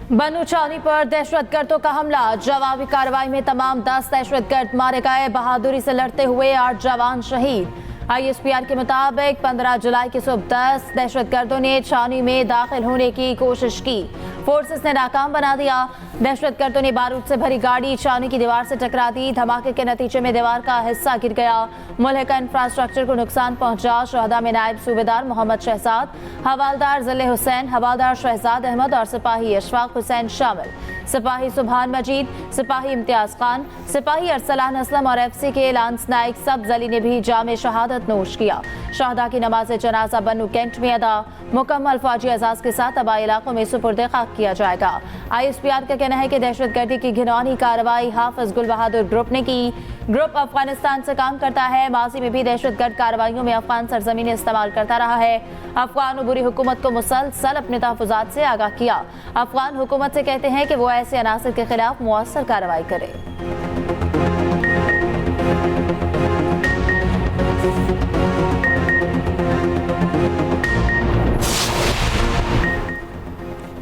बलूचानी पर दहशतगर्दों का हमला, जवाबी कार्रवाई में तमाम 10 दहशतगर्द मारे गए। बहादुरी से लड़ते हुए 8 जवान शहीद। ISPR के मुताबिक 15 जुलाई की सुबह 10 दहशतगर्दों ने छावनी में दाखिल होने की कोशिश की, फोर्सेस ने नाकाम बना दिया। दहशतगर्दों ने बारूद से भरी गाड़ी छावनी की दीवार से टकरा दी। धमाके के नतीजे में दीवार का हिस्सा गिर गया। मुल्क इंफ्रास्ट्रक्चर को नुकसान पहुंचा। शहदा में नायब सूबेदार मोहम्मद शहजाद, हवालदार जिले हुसैन, हवालदार शहजाद अहमद और सिपाही अशफाक हुसैन शामिल। सिपाही सुभान मजीद, सिपाही इम्तियाज खान, सिपाही अरसलान असलम और FC के लांस नाइक सब्ज अली ने भी जामे शहादत नोश किया। शहदा की नमाज जनाजा बन्नू कैंट में अदा, मुकम्मल फौजी एजाज के साथ तबाह इलाकों में सुपुर्द खाक किया जाएगा। ISPR का कहना है कि दहशतगर्दी की घिनौनी कार्रवाई हाफिज गुल बहादुर ग्रुप ने की। ग्रुप अफगानिस्तान से काम करता है। माजी में भी दहशतगर्द कार्रवाइयों में अफगान सरजमीन इस्तेमाल करता रहा है। अफगान बुरी हुकूमत को मुसलसल अपने तहफ़्फ़ुज़ात से आगाह किया। अफगान हुकूमत से कहते हैं कि वो ऐसे अनासर के खिलाफ मुअस्सर कार्रवाई करे।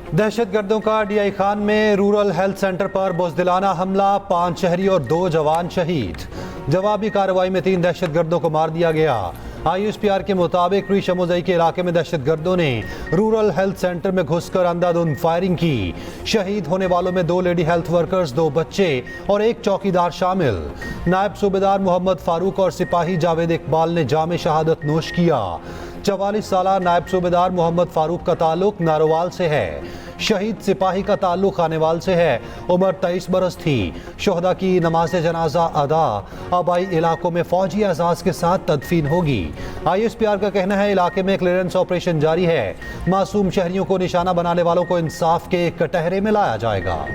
दहशतगर्दों का DI खान में रूरल हेल्थ सेंटर पर बुज़दिलाना हमला, 5 शहरी और 2 जवान शहीद। जवाबी कार्रवाई में 3 दहशतगर्दों को मार दिया गया। ISPR के मुताबिक रीशमुज़ई के इलाके में दहशतगर्दों ने रूरल हेल्थ सेंटर में घुसकर अंधाधुंध फायरिंग की। शहीद होने वालों में 2 लेडी हेल्थ वर्कर्स, 2 बच्चे और 1 चौकीदार शामिल। नायब सूबेदार मोहम्मद फारूक और सिपाही जावेद इकबाल ने जामे शहादत नोश किया। 44 साला नायब सूबेदार मोहम्मद फारूक का ताल्लुक नारोवाल से है। शहीद सिपाही का ताल्लुक खानेवाल से है। उम्र 23 बरस थी। शोहदा की नमाज जनाजा अदा आबाई इलाकों में फौजी एजाज के साथ तदफीन होगी। ISPR का कहना है इलाके में क्लियरेंस ऑपरेशन जारी है। मासूम शहरियों को निशाना बनाने वालों को इंसाफ के कटहरे में लाया जाएगा।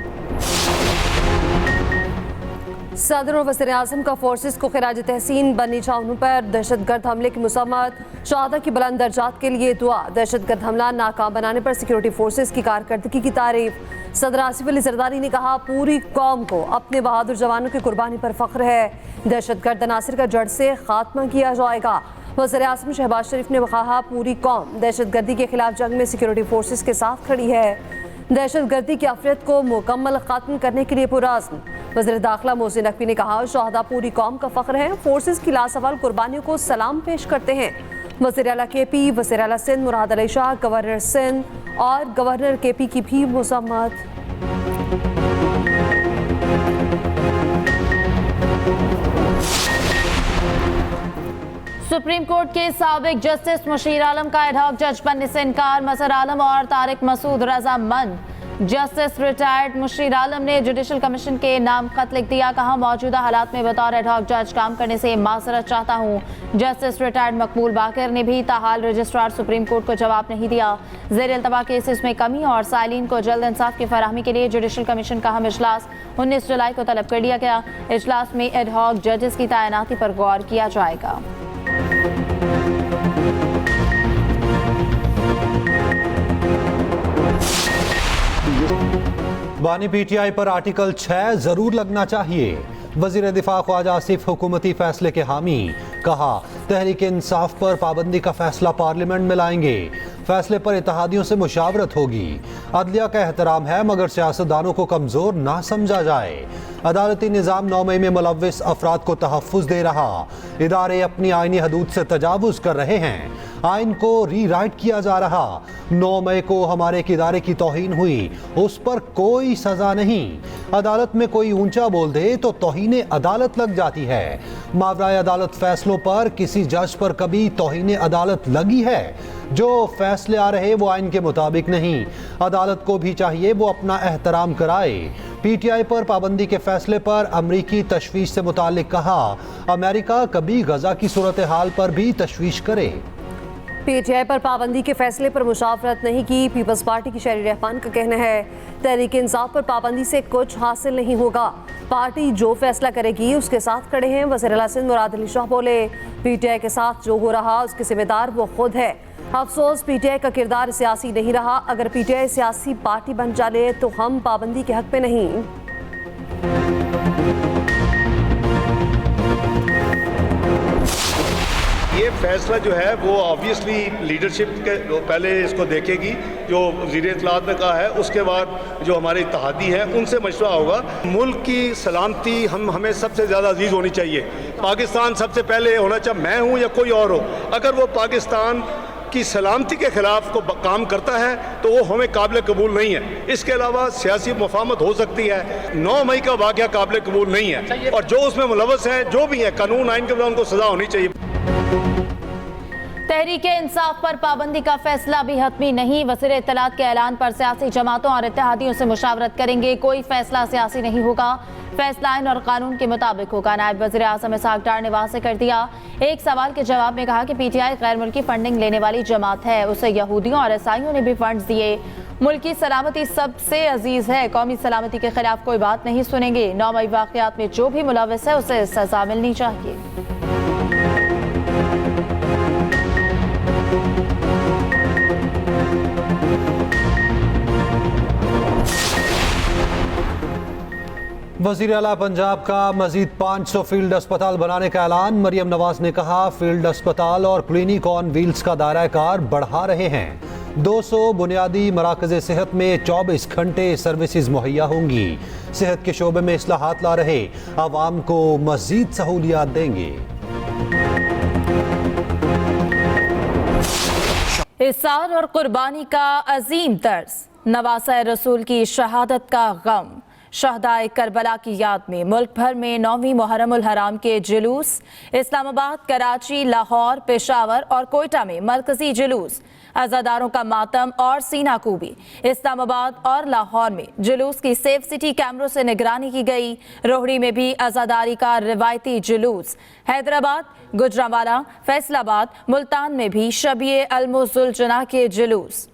सदर और वज़ीर आज़म का फोर्सेस को खिराज तहसीन बन्नी छावनी पर दहशतगर्द हमले की मुसम्मत, शहादा की बुलंद दर्जात के लिए दुआ। दहशतगर्द हमला नाकाम बनाने पर सिक्योरिटी फोर्सेस की कारकर्दगी की तारीफ। सदर आसिफ अली जरदारी ने कहा, पूरी कौम को अपने बहादुर जवानों की कुर्बानी पर फख्र है। दहशतगर्द अनासर का जड़ से खात्मा किया जाएगा। वज़ीर आज़म शहबाज शरीफ ने कहा, पूरी कौम दहशतगर्दी के खिलाफ जंग में सिक्योरिटी फोर्सेस के साथ खड़ी है। दहशतगर्दी की अफरत को मुकम्मल खत्म करने के लिए पुरअज़्म। वज़ीर दाखिला मोहसिन नकवी ने कहा, शहादा पूरी कौम का फ़ख्र है। फोर्सेस की लासवाल कुर्बानियों को सलाम पेश करते हैं। वज़ीर आला KP, वज़ीर आला सिंध मुराद अली शाह, गवर्नर सिंध और गवर्नर KP की भी मज़म्मत। सुप्रीम कोर्ट के साबिक जस्टिस मुशीर आलम का एडहॉक जज बनने से इनकार। मजहर आलम और तारिक मसूद रजामंद। जस्टिस रिटायर्ड मुशीर आलम ने जुडिशल कमीशन के नाम खत लिख दिया। कहा, मौजूदा हालात में बतौर एडहॉक जज काम करने से माजरत चाहता हूँ। जस्टिस रिटायर्ड मकबूल बाकर ने भी ताहाल रजिस्ट्रार सुप्रीम कोर्ट को जवाब नहीं दिया। ज़ेर इल्तवा केसेस में कमी और साइलिन को जल्द इंसाफ की फराहमी के लिए जुडिशल कमीशन का अहम इजलास 19 जुलाई को तलब कर लिया गया। इजलास में एडहॉक जजेस की तैनाती पर गौर किया जाएगा। बानी PTI पर आर्टिकल 6 जरूर लगना चाहिए। वजीर दिफा ख्वाजा आसिफ हुकूमती फैसले के हामी। कहा, तहरीक इंसाफ पर पाबंदी का फैसला पार्लियामेंट में लाएंगे। फैसले पर इत्तेहादियों से मुशावरत होगी। अदलिया का एहतराम है मगर सियासतदानों को कमजोर ना समझा जाए। अदालती निज़ाम 9 मई में मुलव्विस अफराद को तहफ़्फ़ुज़ दे रहा। इदारे अपनी आइनी हदूद से तजावुज़ कर रहे हैं। आइन को रीराइट किया जा रहा। 9 मई को हमारे एक इदारे की तौहीन हुई, उस पर कोई सज़ा नहीं। अदालत में कोई ऊंचा बोल दे तो तौहीन अदालत लग जाती है। मावराए अदालत फैसलों पर किसी जज पर कभी तौहीन अदालत लगी है? जो फैसले आ रहे वो आइन के मुताबिक नहीं। अदालत को भी चाहिए वो अपना एहतराम कराए। PTI पर पाबंदी के फैसले पर अमरीकी तशवीश से मुतालिक कहा, अमेरिका कभी गजा की सूरत हाल पर भी तशवीश करे। PTI पर पाबंदी के फैसले पर मुशावरत नहीं की। पीपल्स पार्टी की शहरी रहमान का कहना है, तहरीक इंसाफ पर पाबंदी से कुछ हासिल नहीं होगा। पार्टी जो फैसला करेगी उसके साथ खड़े हैं। वज़ीर आला सिंध मुराद अली शाह बोले, PTI के साथ जो हो रहा उसके जिम्मेदार वो खुद है। अफसोस PTI का किरदार सियासी नहीं रहा। अगर PTI सियासी पार्टी बन जाए तो हम पाबंदी के हक में नहीं। ये फैसला जो है वो ऑब्वियसली लीडरशिप के पहले इसको देखेगी, जो वज़ीर इत्तलात ने कहा है, उसके बाद जो हमारे इत्तेहादी हैं उनसे मशवरा होगा। मुल्क की सलामती हमें सबसे ज़्यादा अजीज़ होनी चाहिए। पाकिस्तान सबसे पहले होना चाहिए, मैं हूँ या कोई और हो। अगर वो पाकिस्तान की सलामती के खिलाफ को काम करता है तो वो हमें काबिल कबूल नहीं है। इसके अलावा सियासी मुफाहमत हो सकती है, 9 मई का वाक़या काबिल कबूल नहीं है, और जो उसमें मुलव्वस हैं, जो भी है, कानून आइन के उनको सज़ा होनी चाहिए। तहरीक इंसाफ पर पाबंदी का फैसला भी हतमी नहीं। वज़ीर इत्तलात के ऐलान पर सियासी जमातों और इत्तेहादियों से मुशावरत करेंगे। कोई फैसला सियासी नहीं होगा, फैसला आइन और कानून के मुताबिक होगा। नायब वज़ीर आज़म इसहाक डार ने वाज़ेह कर दिया। एक सवाल के जवाब में कहा कि PTI गैर मुल्की फंडिंग लेने वाली जमात है, उसे यहूदियों और ईसाइयों ने भी फंड्स दिए। मुल्क की सलामती सबसे अजीज़ है, कौमी सलामती के खिलाफ कोई बात नहीं सुनेंगे। 9 मई वाक़यात में जो भी मुलव्वस है उसे सज़ा मिलनी चाहिए। वज़ीर आला पंजाब का मजीद 500 फील्ड अस्पताल बनाने का ऐलान। मरियम नवाज ने कहा, फील्ड अस्पताल और क्लिनिक ऑन व्हील्स का दायरा कार बढ़ा रहे हैं। 200 बुनियादी मराकज़ सेहत में 24 घंटे सर्विसेज मुहैया होंगी। सेहत के शोबे में इस्लाहात ला रहे, आवाम को मजीद सहूलियात देंगे। इसार और कुर्बानी का अजीम तर्ज, नवासा रसूल की शहादत का गम। शहदाए करबला की याद में मुल्क भर में 9वीं मुहर्रमुल हराम के जुलूस। इस्लामाबाद, कराची, लाहौर, पेशावर और कोयटा में मरकजी जुलूस। अज़ादारों का मातम और सीना कूबी। इस्लामाबाद और लाहौर में जुलूस की सेफ सिटी कैमरों से निगरानी की गई। रोहड़ी में भी अज़ादारी का रिवायती जुलूस। हैदराबाद, गुजरांवाला, फैसलाबाद, मुल्तान में भी शबीए अलमुजुलजना के जुलूस।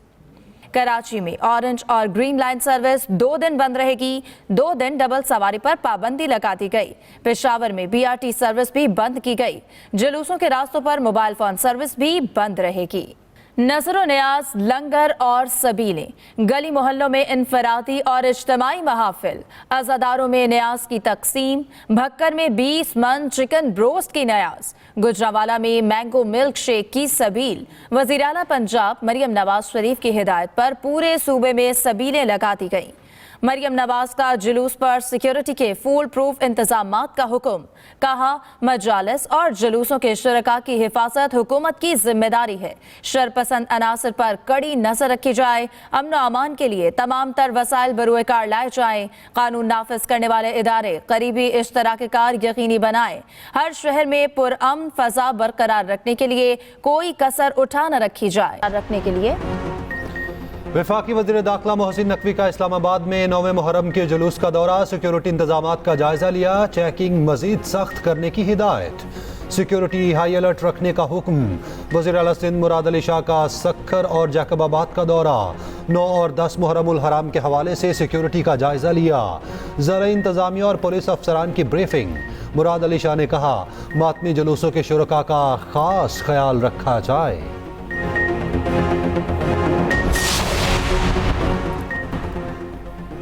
कराची में ऑरेंज और ग्रीन लाइन सर्विस 2 दिन बंद रहेगी। 2 दिन डबल सवारी पर पाबंदी लगा दी गई। पेशावर में BRT सर्विस भी बंद की गई। जुलूसों के रास्तों पर मोबाइल फोन सर्विस भी बंद रहेगी। नजर न्याज, लंगर और सबीलें, गली मोहल्लों में इनफरादी और इज्तमाई महाफिल। अज़ादारों में न्याज की तकसीम। भक्कर में 20 मन चिकन ब्रोस्ट की न्याज। गुजरांवाला में मैंगो मिल्क शेक की सबील। वज़ीर आला पंजाब मरियम नवाज शरीफ की हिदायत पर पूरे सूबे में सबीलें लगा दी गईं। मरियम नवाज का जुलूस पर सिक्योरिटी के फुल प्रूफ इंतजामात का हुक्म। कहा, मजालिस और जुलूसों के शुरका की हिफाजत हुकूमत की जिम्मेदारी है। शरपसंद अनासर पर कड़ी नजर रखी जाए। अमन व अमान के लिए तमाम तर वसाइल बरूए कार लाए जाएं। कानून नाफिज करने वाले इदारे करीबी इश्तराक कार यकीनी बनाएं। हर शहर में पुरअमन फजा बरकरार रखने के लिए कोई कसर उठा न रखी जाए। रखने के लिए वफाकी वज़ीर दाखिला मोहसिन नकवी का इस्लामाबाद में 9वें मुहर्रम के जुलूस का दौरा। सिक्योरिटी इंतजामात का जायजा लिया। चेकिंग मजीद सख्त करने की हिदायत। सिक्योरिटी हाई अलर्ट रखने का हुक्म। वज़ीर आला सिंध मुराद अली शाह का सक्खर और जैकबाबाद का दौरा। 9 और 10 मुहर्रमुल हराम के हवाले से सिक्योरिटी का जायजा लिया। ज़राई इंतजामिया और पुलिस अफसरान की ब्रीफिंग। मुराद अली शाह ने कहा, मातमी जुलूसों के शुरका का खास ख्याल रखा जाए।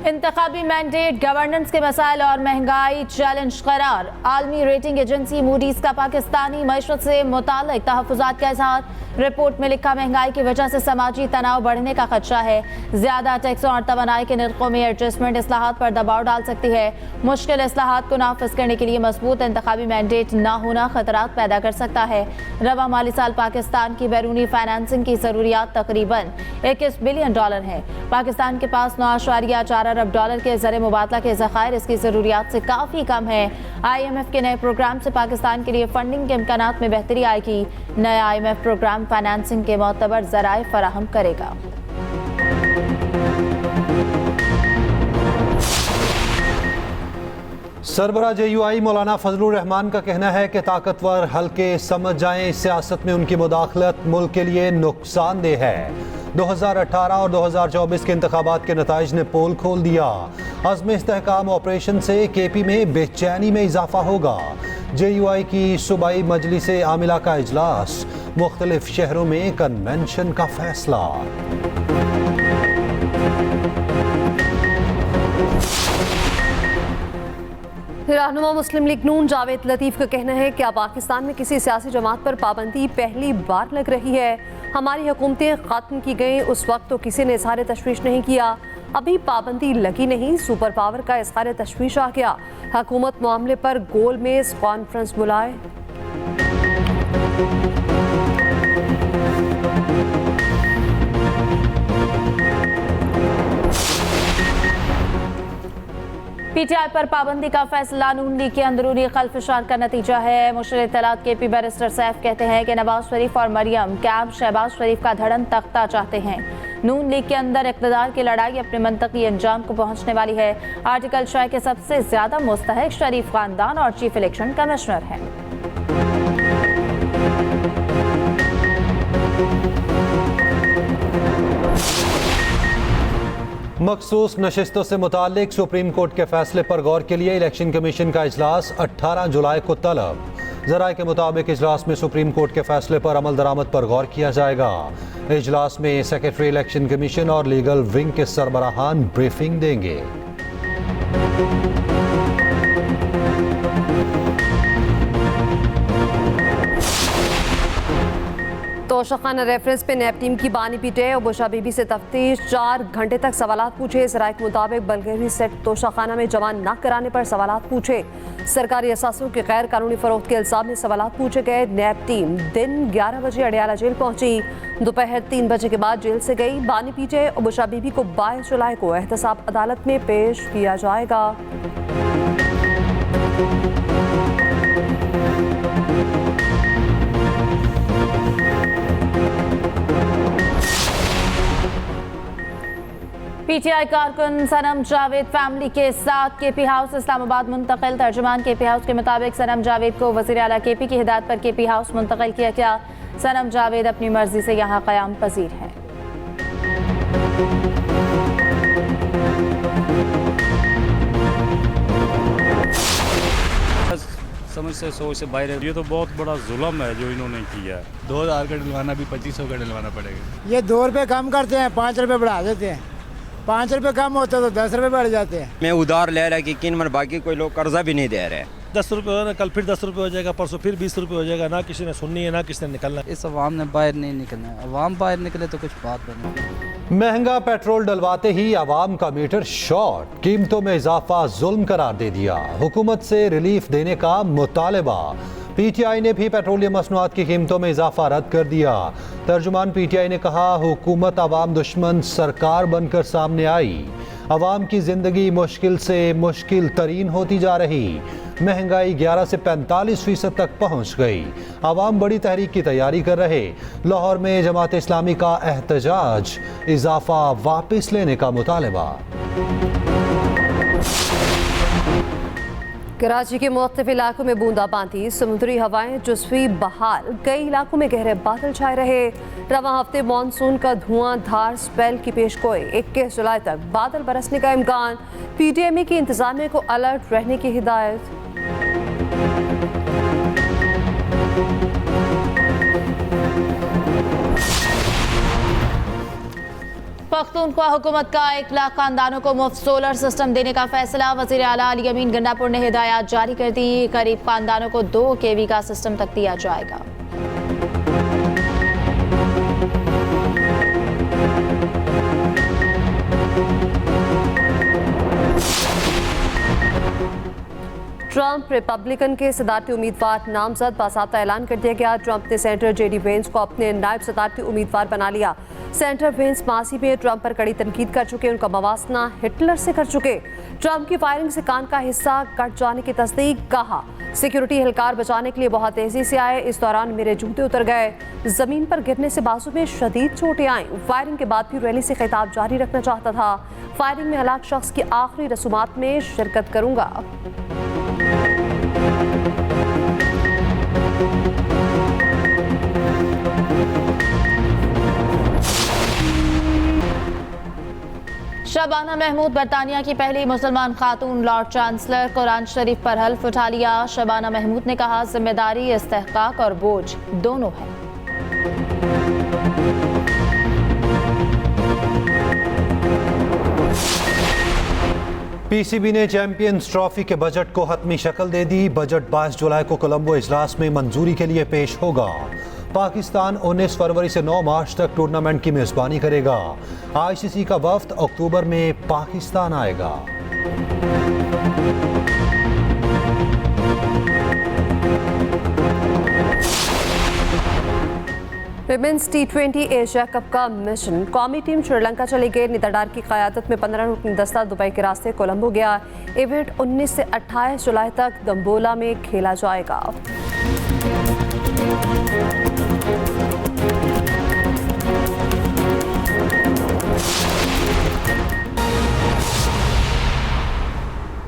इंतखाबी मैंडेट, गवर्नेंस के मसाइल और महंगाई चैलेंज करार। आलमी रेटिंग एजेंसी मूडीज का पाकिस्तानी मईशत से मुताल्लिक तहफ़्फ़ुज़ात का इज़हार। रिपोर्ट में लिखा, महंगाई की वजह से समाजी तनाव बढ़ने का खदशा है। ज्यादा टैक्सों और तवानाई के निर्खों में एडजस्टमेंट इस्लाहात पर दबाव डाल सकती है। मुश्किल इस्लाहात को नाफिज करने के लिए मजबूत इंतखाबी मैंडेट न होना खतरात पैदा कर सकता है। रवा माली साल पाकिस्तान की बैरूनी फाइनेंसिंग की ज़रूरियात तकरीबन $21 बिलियन है। पाकिस्तान के पास $9.4 अरब के ज़र मुबादला के ज़खायर इसकी ज़रूरियात से काफ़ी कम है। IMF के नए प्रोग्राम से पाकिस्तान के लिए फंडिंग के इम्कानात में बेहतरी आएगी। नया IMF प्रोग्राम फाइनेंसिंग के मोतबर ज़राए फराहम करेगा। सरबरा JUI मौलाना फजलुर रहमान का कहना है कि ताकतवर हल्के समझ जाएं, सियासत में उनकी मुदाखलत मुल्क के लिए नुकसानदेह है। 2018 और 2024 के इंतखाबात के नताइज ने पोल खोल दिया। अज़्म इस्तेहकाम ऑपरेशन से KP में बेचैनी में इजाफा होगा। JUI की सूबाई मजलिस आमिला का इजलास। मुख्तलिफ शहरों में कन्वेंशन का फैसला। रहनुमा मुस्लिम लीग नून जावेद लतीफ़ का कहना है कि अब पाकिस्तान में किसी सियासी जमात पर पाबंदी पहली बार लग रही है। हमारी हुकूमतें ख़त्म की गई उस वक्त तो किसी ने इज़हार तशवीश नहीं किया, अभी पाबंदी लगी नहीं, सुपर पावर का इज़हार तशवीश आ गया। हुकूमत मामले पर गोल मेज कॉन्फ्रेंस बुलाए। पीटीआई पर पाबंदी का फैसला नून लीग के अंदरूनी खलफशान का नतीजा है। मुशर इत्तलात केपी बैरिस्टर सैफ कहते हैं कि नवाज शरीफ और मरियम कैंप शहबाज शरीफ का धड़न तख्ता चाहते हैं। नून लीग के अंदर इक़्तिदार की लड़ाई अपने मंतकी अंजाम को पहुंचने वाली है। आर्टिकल 6 के सबसे ज्यादा मुस्तहक शरीफ खानदान और चीफ इलेक्शन कमिश्नर हैं। मखसूस नशिस्तों से मुतालिक सुप्रीम कोर्ट के फैसले पर गौर के लिए इलेक्शन कमीशन का इजलास 18 जुलाई को तलब। जराये के मुताबिक इजलास में सुप्रीम कोर्ट के फैसले पर अमल दरामद पर गौर किया जाएगा। इजलास में सेक्रेटरी इलेक्शन कमीशन और लीगल विंग के सरबराहान ब्रीफिंग देंगे। तोशाखाना रेफरेंस पे नैब टीम की बानी पीटे और बुशा बीबी से तफ्तीश, 4 घंटे तक सवालात पूछे। सराय के मुताबिक बलगेरी सेट तोशाखाना में जमा न कराने पर सवालात पूछे। सरकारी असासों के गैर कानूनी फरोख्त के इल्जाम में सवालात पूछे गए। नैब टीम दिन 11 बजे अडियाला जेल पहुंची, दोपहर 3 बजे के बाद जेल से गई। बानी पीटे और बुशा बीबी को 22 जुलाई को एहतसाब अदालत में पेश किया जाएगा। पीटीआई कारकुन सनम जावेद फैमिली के साथ केपी हाउस इस्लामाबाद मुंतकिल। तर्जुमान केपी हाउस के मुताबिक सनम जावेद को वज़ीर आला केपी की हिदायत पर केपी हाउस मुंतकिल किया गया। सनम जावेद अपनी मर्जी से यहाँ क़याम पजीर हैं। समझ से सोच से बाहर है। ये तो बहुत बड़ा जुल्म है जो इन्होंने किया है। 2000 का डलवाना भी 2500 का डलवाना पड़ेगा। ये 2 रुपये कम करते हैं, 5 रुपये बढ़ा देते हैं। 5 रुपये कम होते तो 10 रुपये बढ़ जाते हैं। मैं उधार ले रहा कि किन मन, बाकी कोई लोग कर्जा भी नहीं दे रहे। 10 रुपये हो ना, कल फिर 10 रुपये हो जाएगा, परसों फिर 20 रुपये हो जाएगा। ना किसी ने सुननी है ना किसी ने निकलना है। इस अवाम ने बाहर नहीं निकलना है। अवाम बाहर निकले तो कुछ बात बने। महंगा पेट्रोल डलवाते ही आवाम का मीटर शॉर्ट, कीमतों में इजाफा जुल्म करार दे दिया। हुकूमत से रिलीफ देने का मुतालबा। पीटीआई ने भी पेट्रोलियम मसनूआत की कीमतों में इजाफा रद्द कर दिया। तर्जुमान पीटीआई ने कहा, हुकूमत आवाम दुश्मन सरकार बनकर सामने आई। आवाम की जिंदगी मुश्किल से मुश्किल तरीन होती जा रही। महंगाई 11 से 45% तक पहुंच गई। आवाम बड़ी तहरीक की तैयारी कर रहे। लाहौर में जमात इस्लामी का एहतजाज, इजाफा वापस लेने का मुतालबा। कराची के मुख्तलिफ इलाकों में बूंदाबांदी, समुद्री हवाएं जुज़वी बहाल, कई इलाकों में गहरे बादल छाए रहे। रवां हफ्ते मानसून का धुआंधार स्पेल की पेशगोई, 21 जुलाई तक बादल बरसने का इम्कान। पीटीएमई की इंतजामिया को अलर्ट रहने की हिदायत। पख्तूनख्वा हुकूमत का 1 लाख खानदानों को मुफ्त सोलर सिस्टम देने का फैसला। वज़ीर आला अली अमीन गंडापुर ने हिदायत जारी कर दी। करीब खानदानों को 2 केवी का सिस्टम तक दिया जाएगा। ट्रंप रिपब्लिकन के सदारती उम्मीदवार नामजद, बासाबता ऐलान कर दिया गया। ट्रंप ने सेनेटर जेडी वेंस को अपने नायब सदारती उम्मीदवार बना लिया। सेनेटर वेंस माजी में ट्रंप पर कड़ी तनकीद कर चुके, उनका मवासना हिटलर से कर चुके। ट्रंप की फायरिंग से कान का हिस्सा कट जाने की तस्दीक। कहा, सिक्योरिटी एहलकार बचाने के लिए बहुत तेजी से आए, इस दौरान मेरे जूते उतर गए। जमीन पर गिरने से बाजू में शदीद चोटें आईं। फायरिंग के बाद भी रैली से खिताब जारी रखना चाहता था। फायरिंग में हलाक शख्स की आखिरी रसूमात में शिरकत करूंगा। शबाना महमूद बरतानिया की पहली मुसलमान खातून लॉर्ड चांसलर। कुरान शरीफ पर हल्फ उठा लिया। शबाना महमूद ने कहा, जिम्मेदारी, इस्तेहकाक और बोझ दोनों है। पीसीबी ने चैंपियंस ट्रॉफी के बजट को हतमी शक्ल दे दी। बजट 22 जुलाई को कोलंबो इजलास में मंजूरी के लिए पेश होगा। पाकिस्तान 19 फरवरी से 9 मार्च तक टूर्नामेंट की मेजबानी करेगा। आईसीसी का वफ्द अक्टूबर में पाकिस्तान आएगा। विमेंस T20 एशिया कप का मिशन। कौमी टीम श्रीलंका चली गई। नितरडार की क़यादत में 15 रुकनी दस्ता दुबई के रास्ते कोलंबो गया। इवेंट 19 से 28 जुलाई तक दम्बोला में खेला जाएगा।